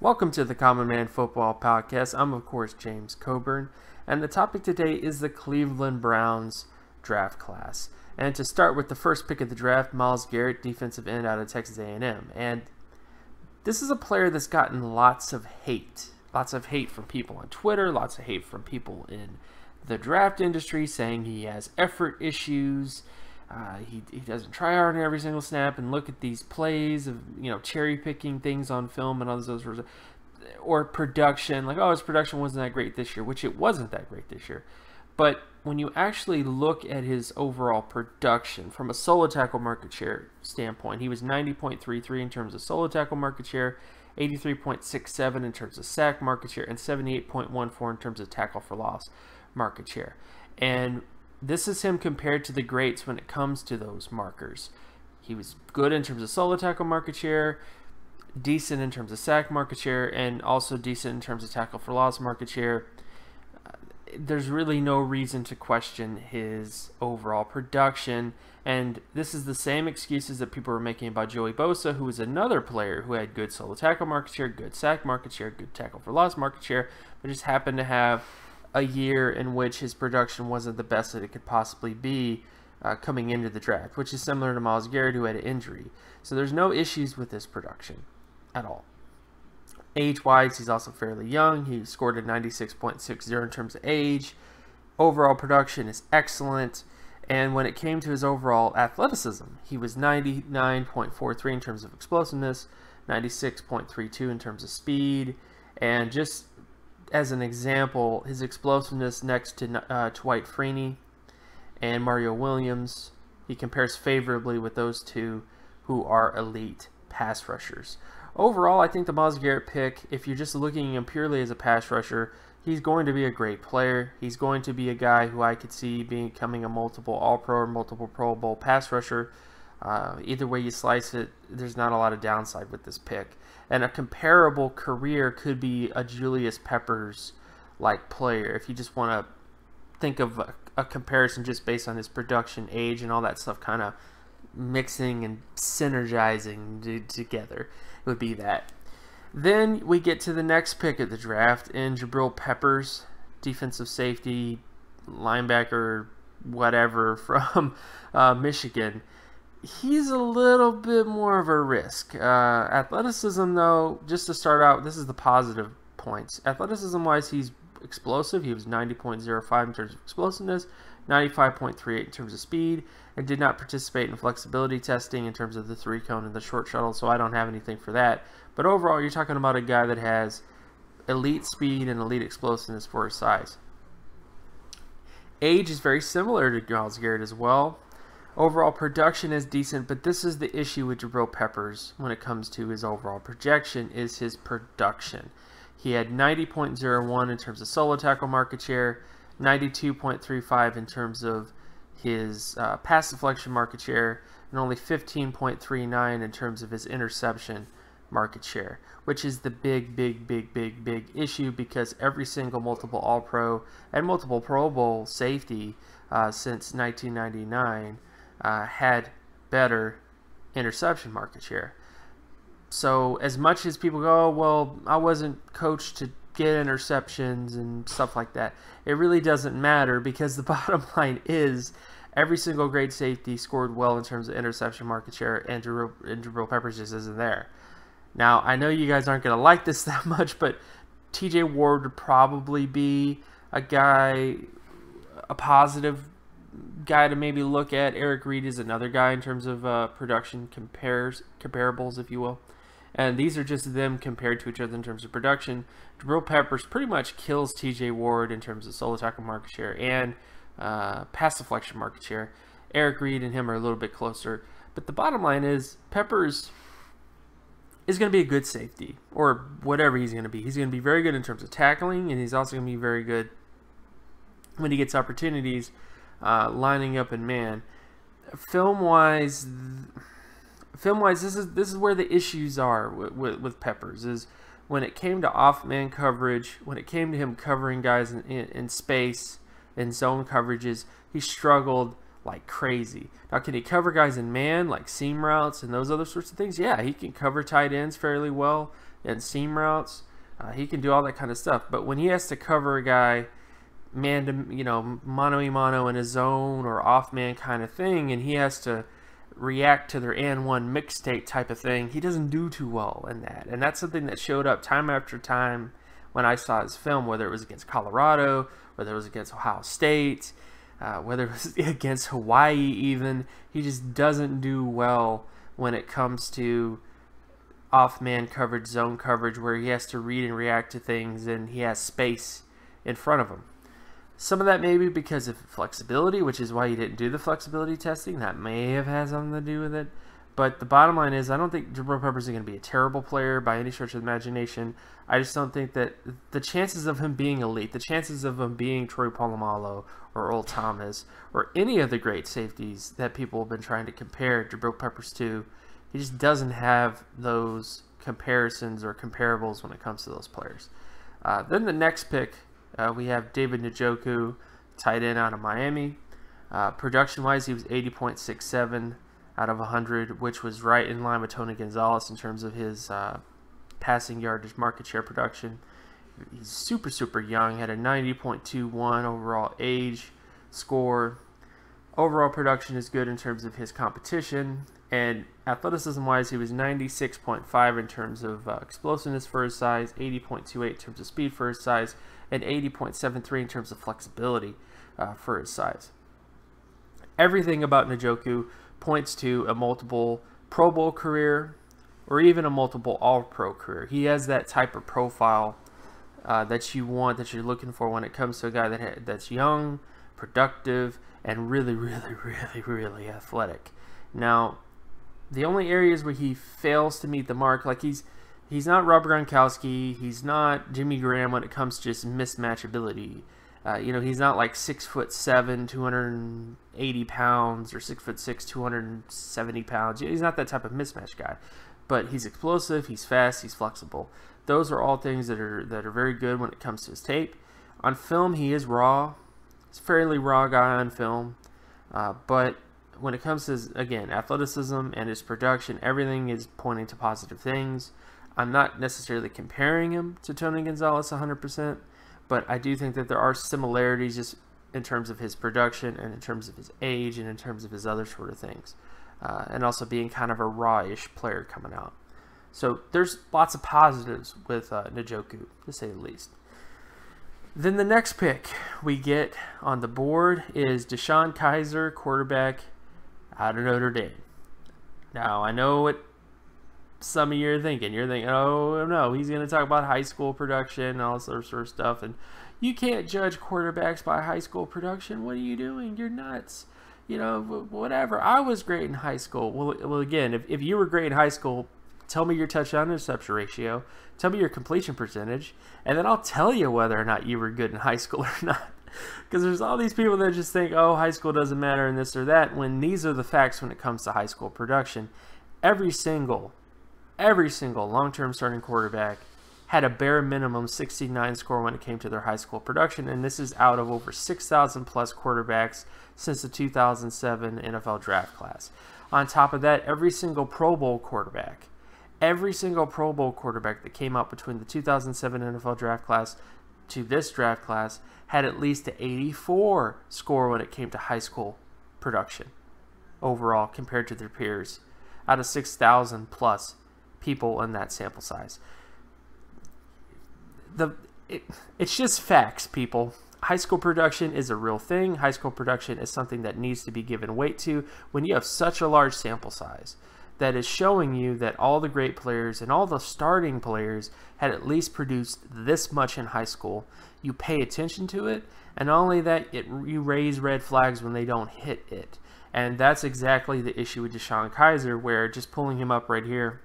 Welcome to the Common Man Football Podcast. I'm, of course, James Cobern, and the topic today is the Cleveland Browns draft class. And to start with the first pick of the draft, Myles Garrett, defensive end out of Texas A&M. And this is a player that's gotten lots of hate. Lots of hate from people on Twitter, lots of hate from people in the draft industry saying he has effort issues. He doesn't try hard in every single snap, and look at these plays of cherry picking things on film and all those or production, like, oh, his production wasn't that great this year, which it wasn't that great this year. But when you actually look at his overall production from a solo tackle market share standpoint, he was 90.33 in terms of solo tackle market share, 83.67 in terms of sack market share, and 78.14 in terms of tackle for loss market share. And this is him compared to the greats when it comes to those markers. He was good in terms of solo tackle market share, decent in terms of sack market share, and also decent in terms of tackle for loss market share. There's really no reason to question his overall production, and this is the same excuses that people were making about Joey Bosa, who was another player who had good solo tackle market share, good sack market share, good tackle for loss market share, but just happened to have a year in which his production wasn't the best that it could possibly be coming into the draft, which is similar to Myles Garrett, who had an injury. So there's no issues with his production at all. Age-wise, he's also fairly young. He scored a 96.60 in terms of age. Overall production is excellent. And when it came to his overall athleticism, he was 99.43 in terms of explosiveness, 96.32 in terms of speed, and just as an example, his explosiveness next to Dwight Freeney and Mario Williams, he compares favorably with those two who are elite pass rushers. Overall, I think the Myles Garrett pick, if you're just looking at him purely as a pass rusher, he's going to be a great player. He's going to be a guy who I could see becoming a multiple All-Pro or multiple Pro Bowl pass rusher. Either way you slice it, there's not a lot of downside with this pick. And a comparable career could be a Julius Peppers-like player. If you just want to think of a comparison just based on his production, age, and all that stuff kind of mixing and synergizing together, it would be that. Then we get to the next pick of the draft in Jabrill Peppers, defensive safety, linebacker, whatever, from Michigan. He's a little bit more of a risk. Athleticism, though, just to start out, this is the positive points. Athleticism-wise, he's explosive. He was 90.05 in terms of explosiveness, 95.38 in terms of speed, and did not participate in flexibility testing in terms of the 3-cone and the short shuttle, so I don't have anything for that. But overall, you're talking about a guy that has elite speed and elite explosiveness for his size. Age is very similar to Myles Garrett as well. Overall production is decent, but this is the issue with Jabrill Peppers when it comes to his overall projection, is his production. He had 90.01 in terms of solo tackle market share, 92.35 in terms of his pass deflection market share, and only 15.39 in terms of his interception market share, which is the big issue, because every single multiple All-Pro and multiple Pro Bowl safety since 1999 had better interception market share. So as much as people go, oh, well, I wasn't coached to get interceptions and stuff like that, it really doesn't matter, because the bottom line is every single great safety scored well in terms of interception market share, and Jabrill Peppers just isn't there. Now, I know you guys aren't going to like this that much, but TJ Ward would probably be a guy, a positive guy to maybe look at. Eric Reed is another guy in terms of production comparables, if you will. And these are just them compared to each other in terms of production. Jabrill Peppers pretty much kills TJ Ward in terms of solo tackle market share and pass deflection market share. Eric Reed and him are a little bit closer. But the bottom line is Peppers is going to be a good safety, or whatever he's going to be. He's going to be very good in terms of tackling, and he's also going to be very good when he gets opportunities lining up in man. Film-wise, this is where the issues are with Peppers, is when it came to off-man coverage, when it came to him covering guys in space, in zone coverages, he struggled like crazy. Now, can he cover guys in man, like seam routes and those other sorts of things? Yeah, he can cover tight ends fairly well and seam routes. He can do all that kind of stuff. But when he has to cover a guy man to, mano-a-mano in a zone or off-man kind of thing, and he has to react to their and one mixtape type of thing, he doesn't do too well in that. And that's something that showed up time after time when I saw his film, whether it was against Colorado, whether it was against Ohio State, whether it was against Hawaii even. He just doesn't do well when it comes to off-man coverage, zone coverage, where he has to read and react to things and he has space in front of him. Some of that may be because of flexibility, which is why he didn't do the flexibility testing. That may have had something to do with it. But the bottom line is, I don't think Jabrill Peppers is going to be a terrible player by any stretch of the imagination. I just don't think that the chances of him being elite, the chances of him being Troy Polamalu or Earl Thomas or any of the great safeties that people have been trying to compare Jabrill Peppers to, he just doesn't have those comparisons or comparables when it comes to those players. Then the next pick, we have David Njoku, tight end out of Miami. Production-wise, he was 80.67 out of 100, which was right in line with Tony Gonzalez in terms of his passing yardage market share production. He's super, super young, had a 90.21 overall age score. Overall production is good in terms of his competition, and athleticism-wise, he was 96.5 in terms of explosiveness for his size, 80.28 in terms of speed for his size, and 80.73 in terms of flexibility for his size. Everything about Njoku points to a multiple Pro Bowl career or even a multiple All-Pro career. He has that type of profile that you want, that you're looking for when it comes to a guy that's young, productive, and really, really, really, really athletic. Now, the only areas where he fails to meet the mark, like he's not Rob Gronkowski, he's not Jimmy Graham when it comes to just mismatch ability. He's not like 6'7", 280 pounds, or 6'6", 270 pounds. He's not that type of mismatch guy. But he's explosive, he's fast, he's flexible. Those are all things that are very good when it comes to his tape. On film, he is raw. He's a fairly raw guy on film. But when it comes to, again, athleticism and his production, everything is pointing to positive things. I'm not necessarily comparing him to Tony Gonzalez 100%, but I do think that there are similarities just in terms of his production and in terms of his age and in terms of his other sort of things. And also being kind of a raw-ish player coming out. So there's lots of positives with Njoku, to say the least. Then the next pick we get on the board is DeShone Kizer, quarterback out of Notre Dame. Now, I know what some of you are thinking. You're thinking, oh, no, he's going to talk about high school production and all sort of stuff. And you can't judge quarterbacks by high school production. What are you doing? You're nuts. Whatever. I was great in high school. Well, again, if you were great in high school, tell me your touchdown interception ratio. Tell me your completion percentage. And then I'll tell you whether or not you were good in high school or not. Because there's all these people that just think, oh, high school doesn't matter and this or that, when these are the facts when it comes to high school production. Every single long-term starting quarterback had a bare minimum 69 score when it came to their high school production, and this is out of over 6,000 plus quarterbacks since the 2007 NFL draft class. On top of that, every single Pro Bowl quarterback that came out between the 2007 NFL draft class to this draft class had at least an 84 score when it came to high school production overall compared to their peers out of 6,000 plus people in that sample size. It's just facts, people. High school production is a real thing. High school production is something that needs to be given weight to when you have such a large sample size that is showing you that all the great players and all the starting players had at least produced this much in high school. You pay attention to it, and not only that, you raise red flags when they don't hit it. And that's exactly the issue with DeShone Kizer, where just pulling him up right here,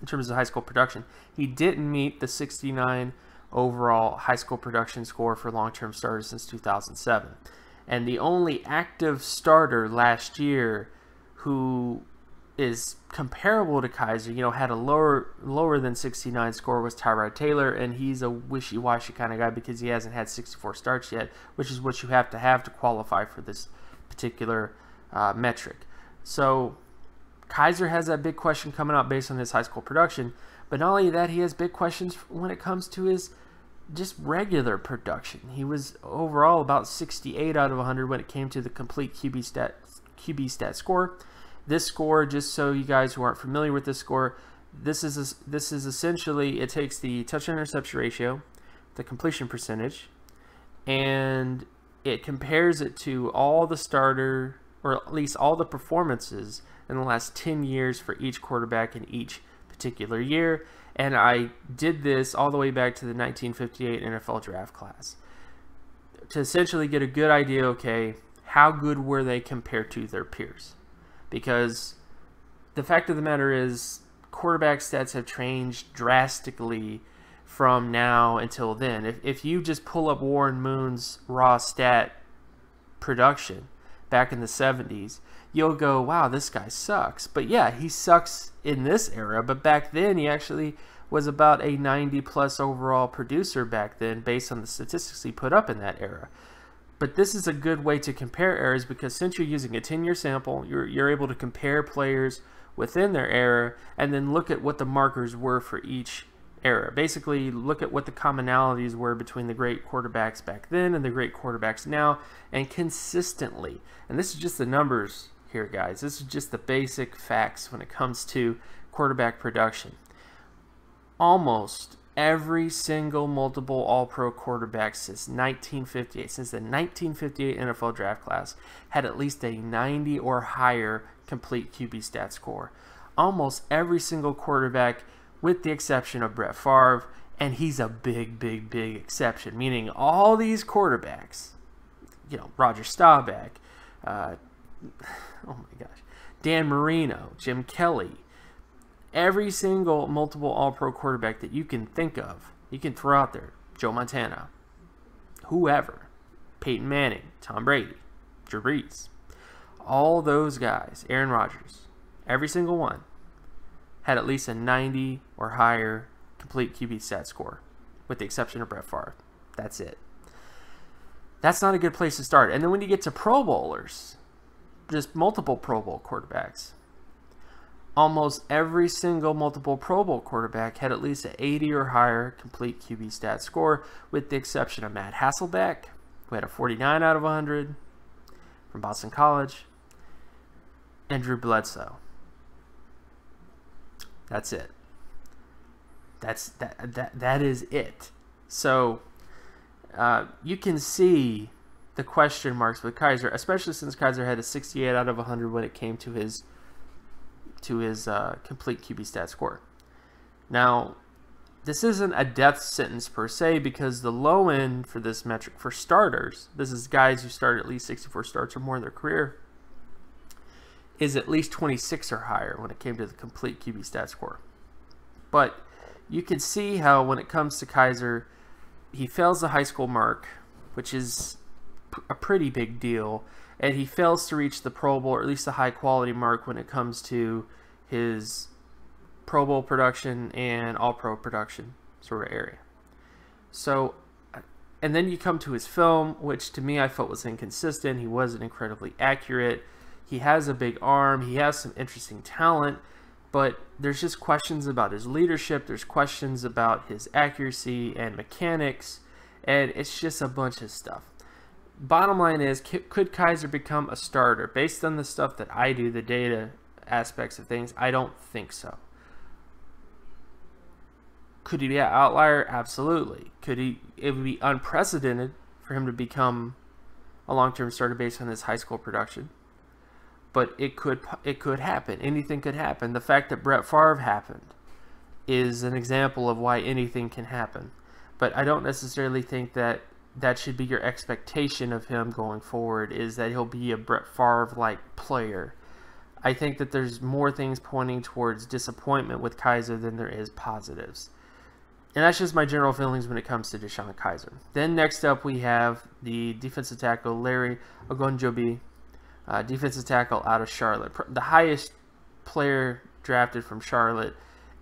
in terms of high school production, he didn't meet the 69 overall high school production score for long-term starters since 2007. And the only active starter last year who is comparable to Kizer, had a lower than 69 score was Tyrod Taylor, and he's a wishy-washy kind of guy because he hasn't had 64 starts yet, which is what you have to qualify for this particular metric. So Kizer has that big question coming up based on his high school production, but not only that, he has big questions when it comes to his just regular production. He was overall about 68 out of 100 when it came to the complete QB stat score. This score, just so you guys who aren't familiar with this score, this is essentially, it takes the touchdown interception ratio, the completion percentage, and it compares it to all the starter, or at least all the performances in the last 10 years for each quarterback in each particular year. And I did this all the way back to the 1958 NFL draft class to essentially get a good idea, okay, how good were they compared to their peers? Because the fact of the matter is, quarterback stats have changed drastically from now until then. If you just pull up Warren Moon's raw stat production back in the 70s, you'll go, wow, this guy sucks. But yeah, he sucks in this era, but back then he actually was about a 90-plus overall producer back then based on the statistics he put up in that era. But this is a good way to compare eras, because since you're using a 10-year sample, you're able to compare players within their era and then look at what the markers were for each era. Basically, look at what the commonalities were between the great quarterbacks back then and the great quarterbacks now, and consistently. And this is just the numbers here, guys. This is just the basic facts when it comes to quarterback production. Almost every single multiple All-Pro quarterback since 1958, since the 1958 NFL draft class, had at least a 90 or higher complete QB stat score. Almost every single quarterback, with the exception of Brett Favre, and he's a big exception, meaning all these quarterbacks, you know, Roger Staubach, oh my gosh, Dan Marino, Jim Kelly, every single multiple All-Pro quarterback that you can think of, you can throw out there, Joe Montana, whoever, Peyton Manning, Tom Brady, Drew Brees, all those guys, Aaron Rodgers, every single one had at least a 90 or higher complete QB stat score, with the exception of Brett Favre. That's it. That's not a good place to start. And then when you get to Pro Bowlers, just multiple Pro Bowl quarterbacks, almost every single multiple Pro Bowl quarterback had at least an 80 or higher complete QB stat score, with the exception of Matt Hasselbeck, who had a 49 out of 100 from Boston College, and Drew Bledsoe. That's it. That is it. So you can see the question marks with Kizer, especially since Kizer had a 68 out of 100 when it came to his complete QB stat score. Now, this isn't a death sentence per se, because the low end for this metric for starters, this is guys who start at least 64 starts or more in their career, is at least 26 or higher when it came to the complete QB stat score. But you can see how when it comes to Kizer, he fails the high school mark, which is a pretty big deal, and he fails to reach the Pro Bowl, or at least the high quality mark, when it comes to his Pro Bowl production and All-Pro production sort of area. So, and then you come to his film, which to me I felt was inconsistent. He wasn't incredibly accurate. He has a big arm. He has some interesting talent, but there's just questions about his leadership. There's questions about his accuracy and mechanics, and it's just a bunch of stuff. Bottom line is, could Kizer become a starter? Based on the stuff that I do, the data aspects of things, I don't think so. Could he be an outlier? Absolutely. Could he? It would be unprecedented for him to become a long-term starter based on his high school production. But it could happen. Anything could happen. The fact that Brett Favre happened is an example of why anything can happen. But I don't necessarily think that that should be your expectation of him going forward, is that he'll be a Brett Favre-like player. I think that there's more things pointing towards disappointment with Kizer than there is positives. And that's just my general feelings when it comes to Deshaun Kizer. Then next up we have the defensive tackle Larry Ogunjobi, defensive tackle out of Charlotte. The highest player drafted from Charlotte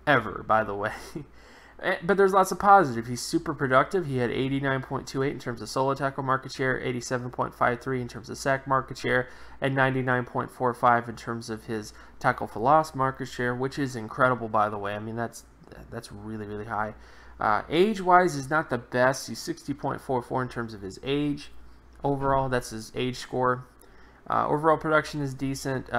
ever, by the way. But there's lots of positive. He's super productive. He had 89.28 in terms of solo tackle market share, 87.53 in terms of sack market share, and 99.45 in terms of his tackle for loss market share, which is incredible, by the way. I mean, that's really, really high. Age-wise, he's not the best. He's 60.44 in terms of his age. Overall, that's his age score. Overall production is decent.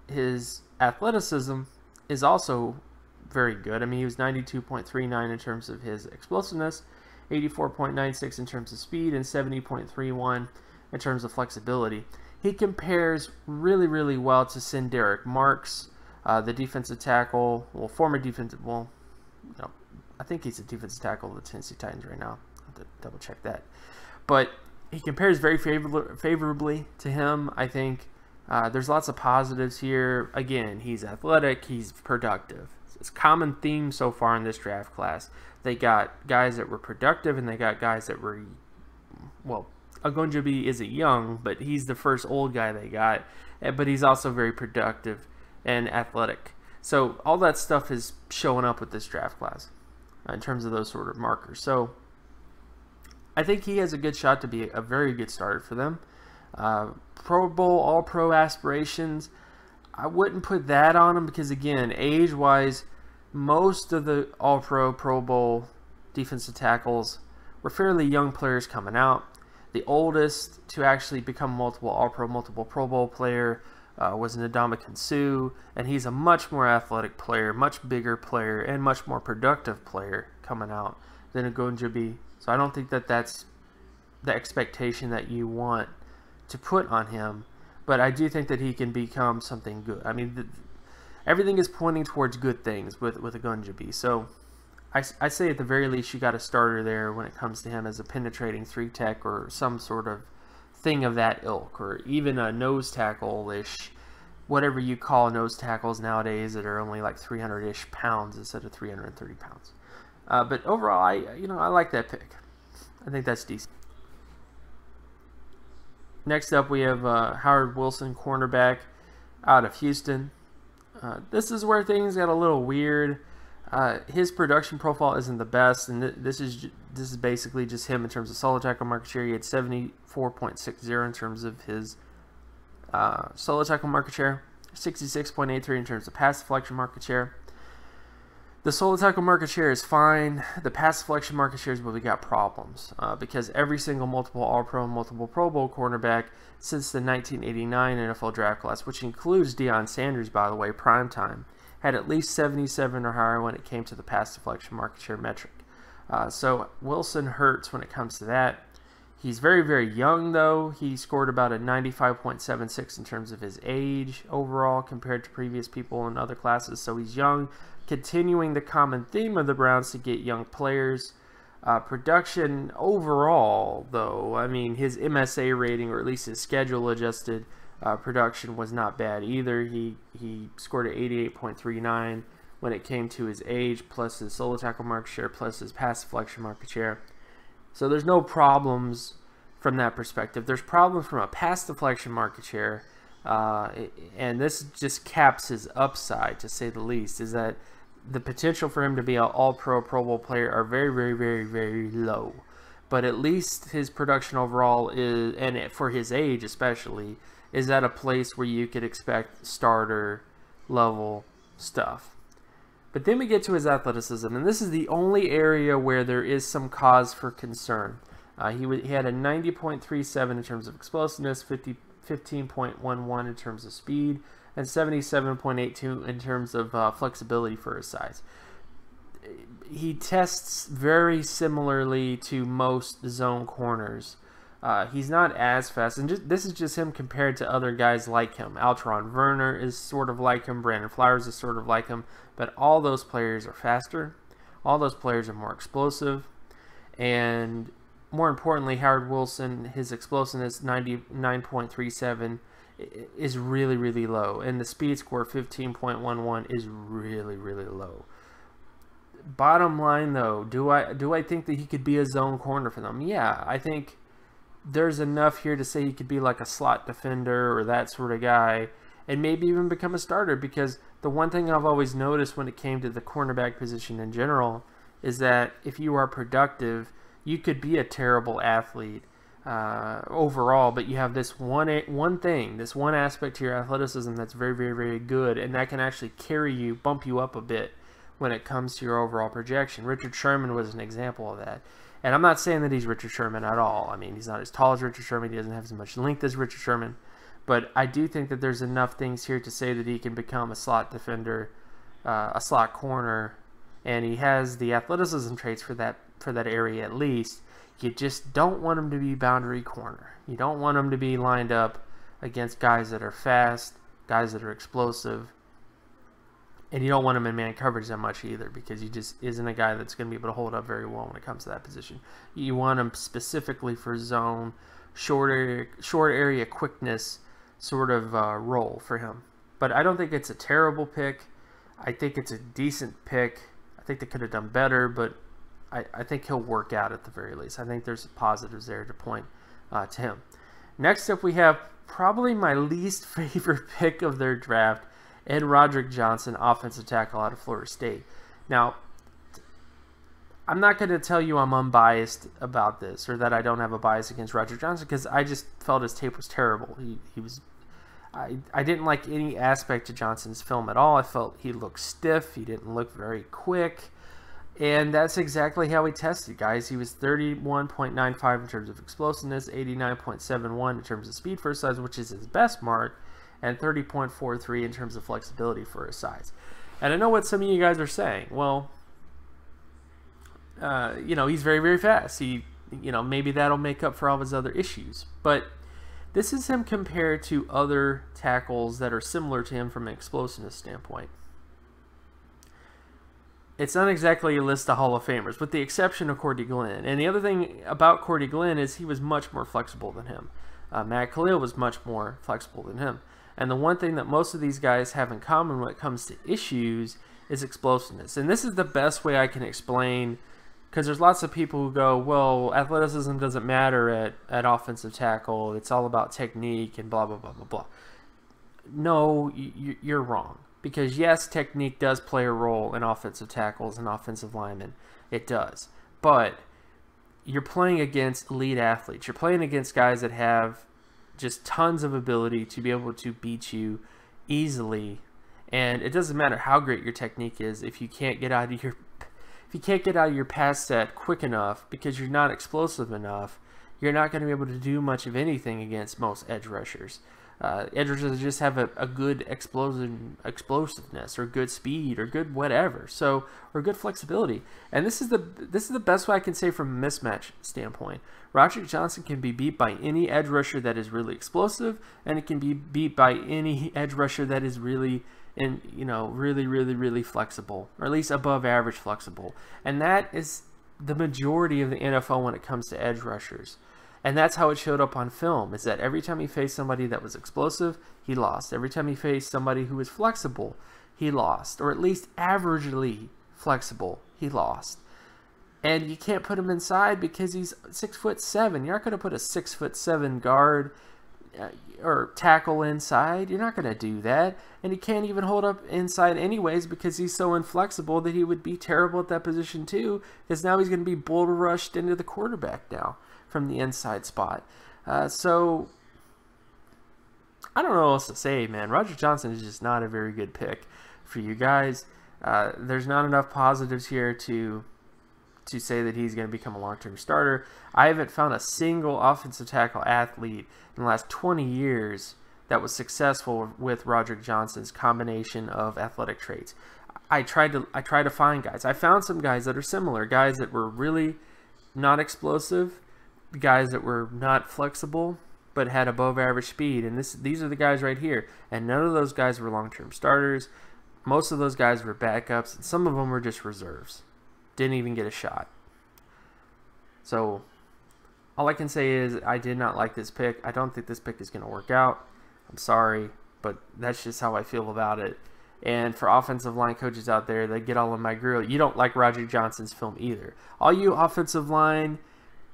His athleticism is also very good. I mean, he was 92.39 in terms of his explosiveness, 84.96 in terms of speed, and 70.31 in terms of flexibility. He compares really, really well to Derek Marks, the defensive tackle, former defensive, I think he's a defensive tackle of the Tennessee Titans right now. I'll have to double check that. But he compares very favorably to him, I think. There's lots of positives here. Again, he's athletic, he's productive. It's a common theme so far in this draft class. They got guys that were productive, and they got guys that were, Ogunjobi isn't young, but he's the first old guy they got. But he's also very productive and athletic. So all that stuff is showing up with this draft class in terms of those sort of markers. So I think he has a good shot to be a very good starter for them. Pro Bowl, All-Pro aspirations, I wouldn't put that on him because, again, age-wise, most of the All-Pro, Pro Bowl defensive tackles were fairly young players coming out. The oldest to actually become multiple All-Pro, multiple Pro Bowl player was Ndamukong Suh, and he's a much more athletic player, much bigger player, and much more productive player coming out than Ogunjobi. So I don't think that that's the expectation that you want to put on him, but I do think that he can become something good. I mean, everything is pointing towards good things with Ogunjobi. So I say at the very least you got a starter there when it comes to him as a penetrating 3-tech or some sort of thing of that ilk, or even a nose tackle-ish, whatever you call nose tackles nowadays that are only like 300-ish pounds instead of 330 pounds. But overall, I like that pick. I think that's decent. Next up, we have Howard Wilson, cornerback out of Houston. This is where things got a little weird. His production profile isn't the best, and this is basically just him in terms of solo tackle market share. He had 74.60 in terms of his solo tackle market share, 66.83 in terms of pass deflection market share. The solo tackle market share is fine. The pass deflection market share is where we got problems because every single multiple All-Pro and multiple Pro Bowl cornerback since the 1989 NFL draft class, which includes Deion Sanders, by the way, primetime, had at least 77 or higher when it came to the pass deflection market share metric. So Wilson hurts when it comes to that. He's very, very young, though. He scored about a 95.76 in terms of his age overall compared to previous people in other classes. So he's young, continuing the common theme of the Browns to get young players. Production overall, though, I mean, his MSA rating, or at least his schedule-adjusted production, was not bad either. He scored an 88.39 when it came to his age, plus his solo tackle market share, plus his pass deflection market share. So there's no problems from that perspective. There's problems from a pass deflection market share, and this just caps his upside, to say the least, is that the potential for him to be an All-Pro, Pro Bowl player are very, very, very, very low. But at least his production overall is, and for his age especially, is at a place where you could expect starter level stuff. But then we get to his athleticism, and this is the only area where there is some cause for concern. He had a 90.37 in terms of explosiveness, 15.11 in terms of speed, and 77.82 in terms of flexibility for his size. He tests very similarly to most zone corners. He's not as fast, and this is just him compared to other guys like him. Altron Werner is sort of like him, Brandon Flowers is sort of like him, but all those players are faster, all those players are more explosive, and more importantly, Howard Wilson, his explosiveness, 99.37, is really, really low, and the speed score, 15.11, is really, really low. Bottom line, though, do I think that he could be a zone corner for them? Yeah, I think there's enough here to say he could be like a slot defender or that sort of guy, and maybe even become a starter, because the one thing I've always noticed when it came to the cornerback position in general is that if you are productive, you could be a terrible athlete overall, but you have this one thing, this one aspect to your athleticism that's very, very, very good, and that can actually carry you, bump you up a bit when it comes to your overall projection. Richard Sherman was an example of that. And I'm not saying that he's Richard Sherman at all. I mean, he's not as tall as Richard Sherman. He doesn't have as much length as Richard Sherman. But I do think that there's enough things here to say that he can become a slot defender, a slot corner, and he has the athleticism traits for that area at least. You just don't want him to be boundary corner. You don't want him to be lined up against guys that are fast, guys that are explosive, and you don't want him in man coverage that much either, because he just isn't a guy that's going to be able to hold up very well when it comes to that position. You want him specifically for zone, short area quickness sort of role for him. But I don't think it's a terrible pick. I think it's a decent pick. I think they could have done better, but I think he'll work out at the very least. I think there's positives there to point to him. Next up, we have probably my least favorite pick of their draft, Ed Roderick Johnson, offensive tackle out of Florida State. Now, I'm not going to tell you I'm unbiased about this, or that I don't have a bias against Roderick Johnson, because I just felt his tape was terrible. I didn't like any aspect of Johnson's film at all. I felt he looked stiff. He didn't look very quick. And that's exactly how he tested, guys. He was 31.95 in terms of explosiveness, 89.71 in terms of speed for his size, which is his best mark, and 30.43 in terms of flexibility for his size. And I know what some of you guys are saying. Well, you know, he's very, very fast. Maybe that'll make up for all of his other issues. But this is him compared to other tackles that are similar to him from an explosiveness standpoint. It's not exactly a list of Hall of Famers, with the exception of Cordy Glenn. And the other thing about Cordy Glenn is he was much more flexible than him. Matt Khalil was much more flexible than him. And the one thing that most of these guys have in common when it comes to issues is explosiveness. And this is the best way I can explain, because there's lots of people who go, well, athleticism doesn't matter at offensive tackle. It's all about technique and blah, blah, blah, blah, blah. No, you're wrong. Because yes, technique does play a role in offensive tackles and offensive linemen. It does. But you're playing against elite athletes. You're playing against guys that have just tons of ability to be able to beat you easily. And it doesn't matter how great your technique is if you can't get out of your pass set quick enough because you're not explosive enough. You're not going to be able to do much of anything against most edge rushers. Edge rushers just have a good explosiveness, or good speed, or good whatever, or good flexibility. And this is the best way I can say from a mismatch standpoint. Roderick Johnson can be beat by any edge rusher that is really explosive, and it can be beat by any edge rusher that is really really flexible, or at least above average flexible. And that is the majority of the NFL when it comes to edge rushers. And that's how it showed up on film, is that every time he faced somebody that was explosive, he lost. Every time he faced somebody who was flexible, he lost. Or at least averagely flexible, he lost. And you can't put him inside because he's 6'7". You're not going to put a 6'7" guard or tackle inside. You're not going to do that. And he can't even hold up inside anyways because he's so inflexible that he would be terrible at that position too, because now he's going to be bull rushed into the quarterback now from the inside spot. So I don't know what else to say, man. Roderick Johnson is just not a very good pick for you guys. There's not enough positives here to say that he's going to become a long-term starter. I haven't found a single offensive tackle athlete in the last 20 years that was successful with Roderick Johnson's combination of athletic traits. I tried to find guys. I found some guys that are similar, guys that were really not explosive, guys that were not flexible but had above average speed, and these are the guys right here. And none of those guys were long-term starters. Most of those guys were backups, and some of them were just reserves. Didn't even get a shot. So all I can say is I did not like this pick. I don't think this pick is going to work out. I'm sorry, but that's just how I feel about it. And for offensive line coaches out there, they get all in my grill. You don't like Roderick Johnson's film either. All you offensive line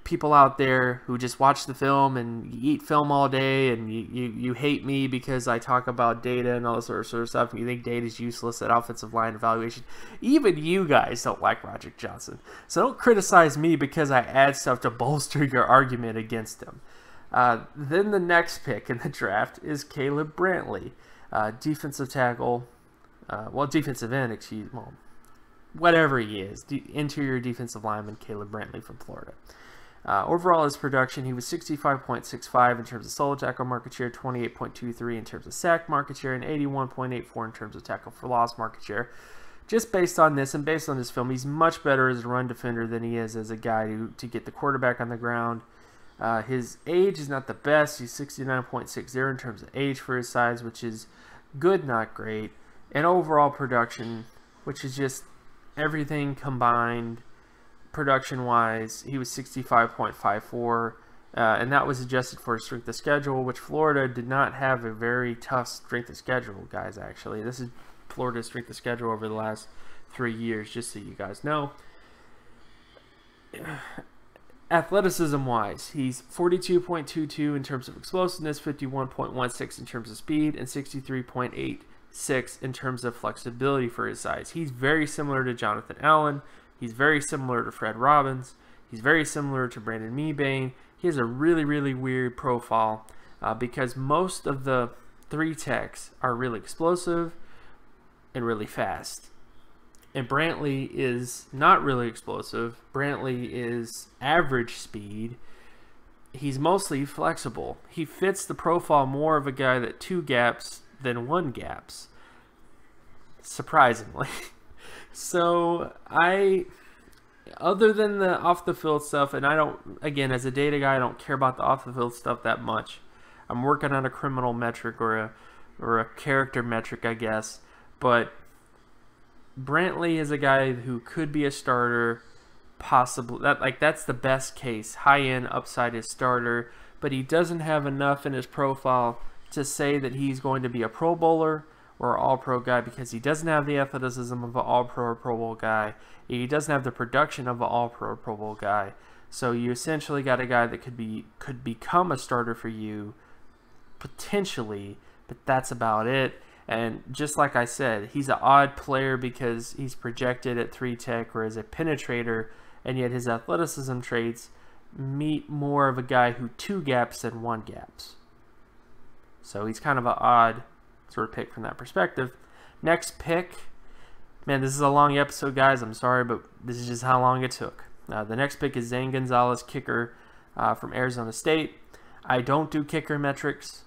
people out there who just watch the film and you eat film all day, and you hate me because I talk about data and all this sort of stuff, and you think data is useless at offensive line evaluation. Even you guys don't like Roderick Johnson. So don't criticize me because I add stuff to bolster your argument against him. Then the next pick in the draft is Caleb Brantley, defensive tackle, defensive end, whatever he is, interior defensive lineman Caleb Brantley from Florida. Overall, his production, he was 65.65 in terms of solo tackle market share, 28.23 in terms of sack market share, and 81.84 in terms of tackle for loss market share. Just based on this and based on this film, he's much better as a run defender than he is as a guy to get the quarterback on the ground. His age is not the best. He's 69.60 in terms of age for his size, which is good, not great. And overall production, which is just everything combined, production-wise, he was 65.54, and that was adjusted for his strength of schedule, which Florida did not have a very tough strength of schedule, guys, actually. This is Florida's strength of schedule over the last 3 years, just so you guys know. Athleticism-wise, he's 42.22 in terms of explosiveness, 51.16 in terms of speed, and 63.86 in terms of flexibility for his size. He's very similar to Jonathan Allen. He's very similar to Fred Robbins. He's very similar to Brandon Mebane. He has a really, really weird profile because most of the 3 techs are really explosive and really fast. And Brantley is not really explosive. Brantley is average speed. He's mostly flexible. He fits the profile more of a guy that 2 gaps than 1 gaps, surprisingly. So other than the off the field stuff, and I don't, again, as a data guy, I don't care about the off the field stuff that much. I'm working on a criminal metric or a character metric, I guess. But Brantley is a guy who could be a starter, possibly. That's the best case. High end upside is starter, but he doesn't have enough in his profile to say that he's going to be a Pro Bowler or an All-Pro guy, because he doesn't have the athleticism of an All-Pro or Pro Bowl guy. He doesn't have the production of an All-Pro or Pro Bowl guy. So you essentially got a guy that could become a starter for you, potentially, but that's about it. And just like I said, he's an odd player because he's projected at 3 tech or as a penetrator, and yet his athleticism traits meet more of a guy who 2 gaps than 1 gaps. So he's kind of an odd sort of pick from that perspective. Next pick, man, this is a long episode, guys. I'm sorry, but this is just how long it took. The next pick is Zane Gonzalez, kicker from Arizona State. I don't do kicker metrics.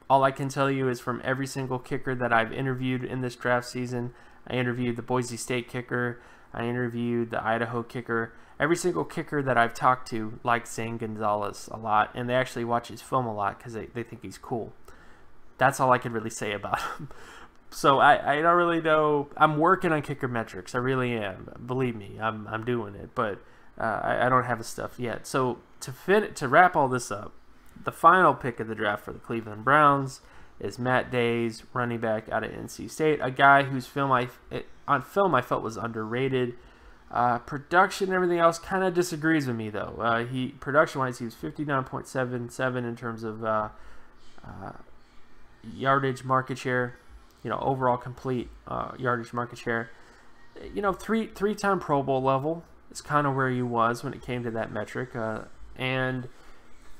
All I can tell you is from every single kicker that I've interviewed in this draft season. I interviewed the Boise State kicker. I interviewed the Idaho kicker. Every single kicker that I've talked to likes Zane Gonzalez a lot, and they actually watch his film a lot because they think he's cool. That's all I could really say about him. So I don't really know. I'm working on kicker metrics. I really am. Believe me, I'm doing it. But I don't have the stuff yet. So to wrap all this up, the final pick of the draft for the Cleveland Browns is Matt Days, running back out of NC State, a guy whose film I felt was underrated. Production and everything else kind of disagrees with me, though. Production-wise, he was 59.77 in terms of yardage market share, overall complete yardage market share. Three-time Pro Bowl level is kind of where he was when it came to that metric. And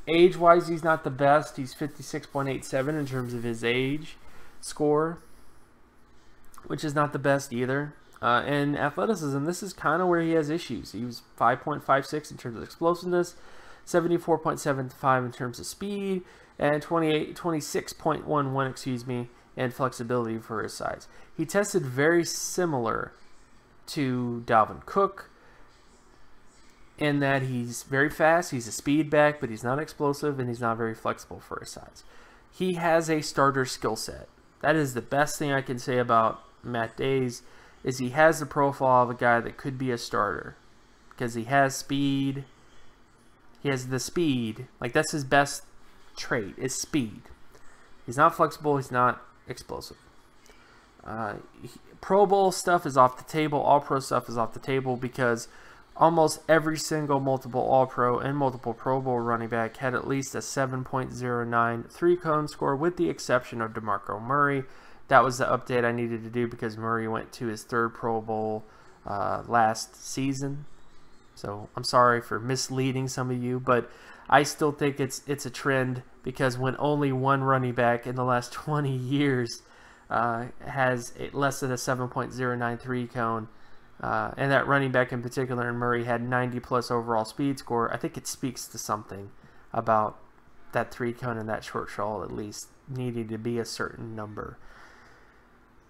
age-wise, he's not the best. He's 56.87 in terms of his age score, which is not the best either. And athleticism, this is kind of where he has issues. He was 5.56 in terms of explosiveness, 74.75 in terms of speed, and 26.11, in flexibility for his size. He tested very similar to Dalvin Cook in that he's very fast, he's a speed back, but he's not explosive, and he's not very flexible for his size. He has a starter skill set. That is the best thing I can say about Matt Days, is he has the profile of a guy that could be a starter because he has speed. He has the speed. That's his best trait, is speed. He's not flexible. He's not explosive. Pro Bowl stuff is off the table. All Pro stuff is off the table because Almost every single multiple All-Pro and multiple Pro Bowl running back had at least a 7.09 three-cone score, with the exception of DeMarco Murray. That was the update I needed to do because Murray went to his third Pro Bowl last season. So I'm sorry for misleading some of you, but I still think it's a trend, because when only one running back in the last 20 years has less than a 7.093 cone, and that running back in particular, and Murray, had 90+ overall speed score, I think it speaks to something about that 3 cone and that short shawl at least needing to be a certain number.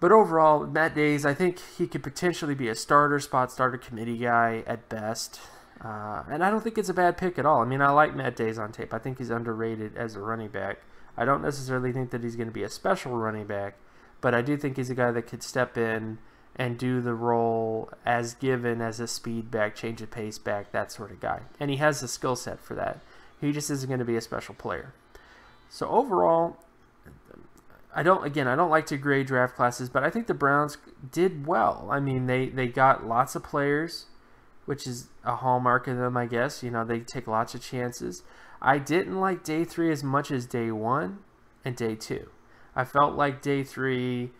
But overall, Matt Days, I think he could potentially be a starter, spot starter, committee guy at best. And I don't think it's a bad pick at all. I mean, I like Matt Days on tape. I think he's underrated as a running back. I don't necessarily think that he's going to be a special running back, but I do think he's a guy that could step in and do the role as given as a speed back, change of pace back, that sort of guy. And he has the skill set for that. He just isn't going to be a special player. So overall, I don't like to grade draft classes, but I think the Browns did well. I mean, they got lots of players, which is a hallmark of them, I guess. You know, they take lots of chances. I didn't like day 3 as much as day 1 and day 2. I felt like day 3,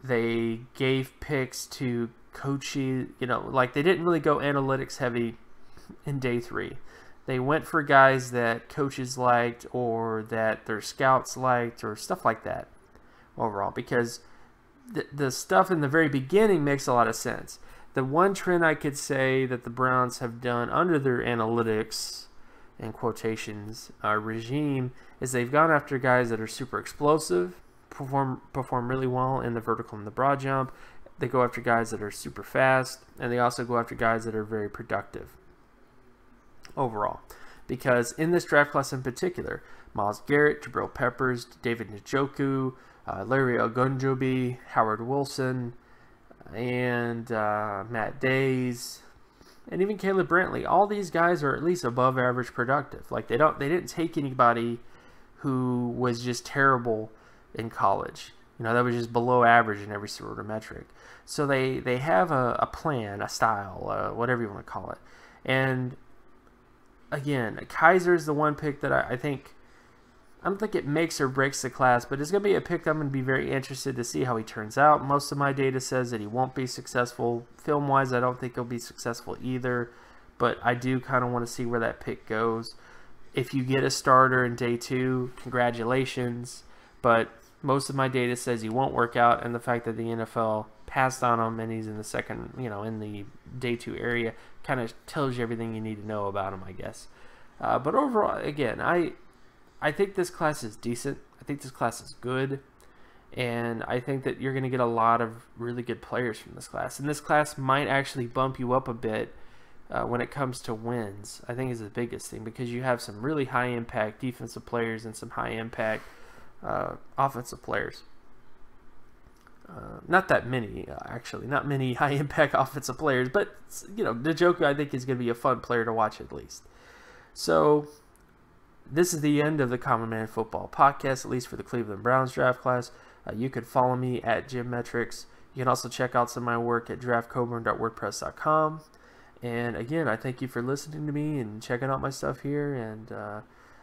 they gave picks to coaches, you know, like they didn't really go analytics heavy in day 3. They went for guys that coaches liked or that their scouts liked or stuff like that overall, because the stuff in the very beginning makes a lot of sense. The one trend I could say that the Browns have done under their analytics, in quotations, regime, is they've gone after guys that are super explosive, perform really well in the vertical and the broad jump. They go after guys that are super fast, and they also go after guys that are very productive overall. Because in this draft class in particular, Myles Garrett, Jabrill Peppers, David Njoku, Larry Ogunjobi, Howard Wilson, and Matt Days, and even Caleb Brantley. All these guys are at least above average productive. Like they didn't take anybody who was just terrible in college. You know, that was just below average in every sort of metric. So they have a plan, a style, whatever you want to call it. And again, Kaiser's the one pick that I don't think it makes or breaks the class, but it's going to be a pick that I'm going to be very interested to see how he turns out. Most of my data says that he won't be successful. Film-wise, I don't think he'll be successful either, but I do kind of want to see where that pick goes. If you get a starter in day 2, congratulations, but most of my data says he won't work out, and the fact that the NFL passed on him and he's in the second, you know, in the day 2 area kind of tells you everything you need to know about him, I guess. But overall, again, I think this class is decent. I think this class is good. And I think that you're going to get a lot of really good players from this class. And this class might actually bump you up a bit when it comes to wins, I think is the biggest thing. Because you have some really high-impact defensive players and some high-impact offensive players. Not that many, actually. Not many high-impact offensive players. But, you know, Njoku, I think, is going to be a fun player to watch at least. So this is the end of the Common Man Football podcast, at least for the Cleveland Browns draft class. You can follow me at JimMetrics. You can also check out some of my work at draftcoburn.wordpress.com. And again, I thank you for listening to me and checking out my stuff here. And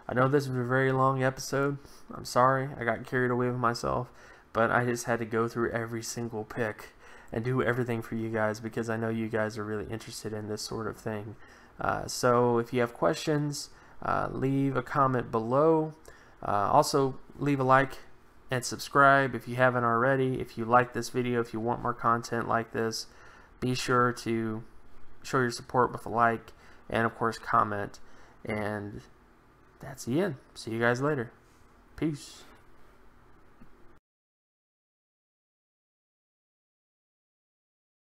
I know this was a very long episode. I'm sorry. I got carried away with myself. But I just had to go through every single pick and do everything for you guys because I know you guys are really interested in this sort of thing. So if you have questions, leave a comment below. Also, leave a like and subscribe if you haven't already. If you like this video, if you want more content like this, be sure to show your support with a like and, of course, comment. And that's the end. See you guys later. Peace.